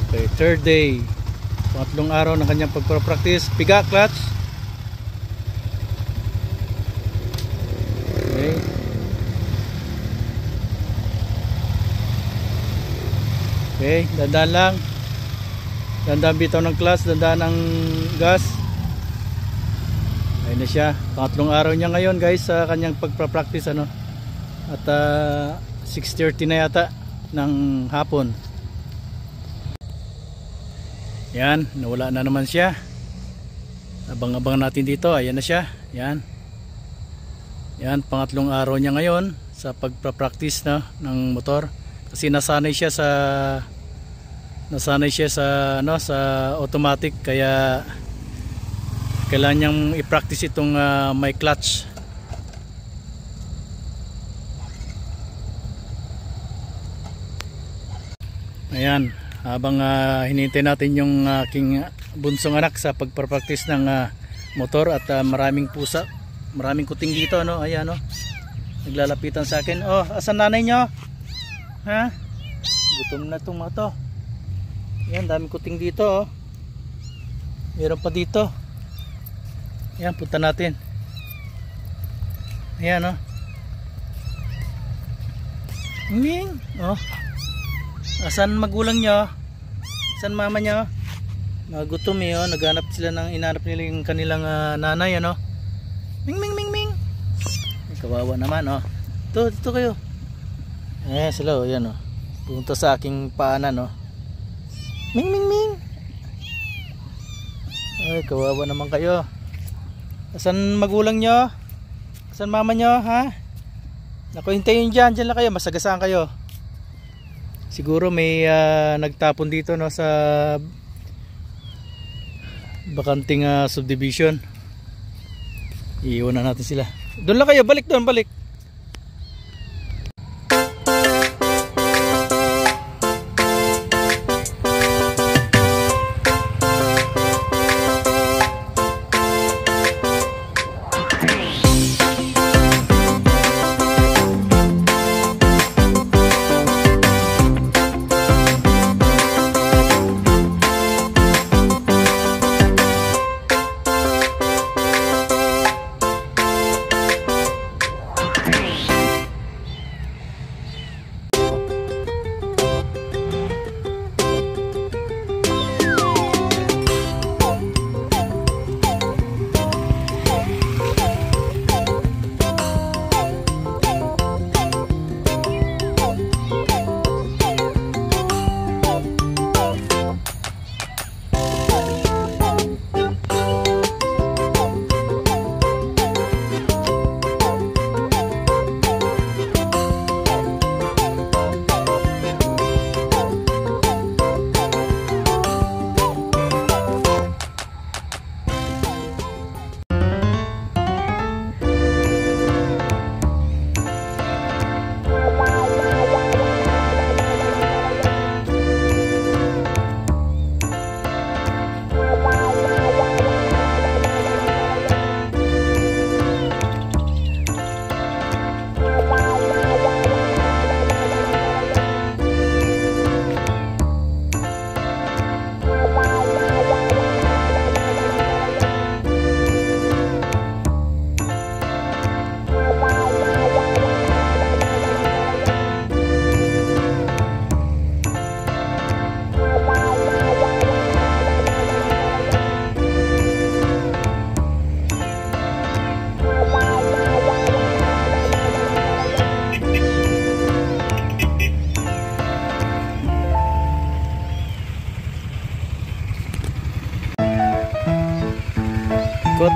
Okay, third day. Pangatlong araw ng kanyang pagpapractice. Piga, clutch. Okay. Okay, dandaan lang. Dandaan bitaw ng clutch, dandaan ng gas. Ayun na siya. Pangatlong araw niya ngayon guys sa kanyang pagpapractice ano. At 6:30 na yata ng hapon. Yan, nawala na naman siya. Abang-abang natin dito. Ayan na siya. Yan. Yan, pangatlong araw niya ngayon sa pagpapractice na ng motor. Kasi nasanay siya sa ano, sa automatic, kaya kailangan niyang i-practice itong may clutch. Ayan, habang hinihintay natin yung aking bunsong anak sa pagpapractice ng motor at maraming pusa, maraming kuting dito ano. Ayan no, naglalapitan sa akin. Oh, asan nanay nyo? Ha? Gutom na itong mga to. Ayan, daming kuting dito oh. Meron pa dito. Ayan, punta natin. Ayan oh. Ming, oh. Asan magulang nyo? Asan mama nyo? Nagutom eh oh. Naghanap sila ng inanap nila yung kanilang nanay ano. Ming ming ming ming. Kawawa naman oh. Dito kayo. Eh sila oh, yan oh. Punta sa aking paanan oh. Ming ming ming. Ay kawawa naman kayo. Asan magulang nyo? Asan mama nyo ha? Naku, hintayin dyan lang kayo, masagasaan kayo. Siguro may nagtapon dito no sa bakanting subdivision. Iiwan na natin sila. Doon lang kayo, balik doon, balik. Ikot.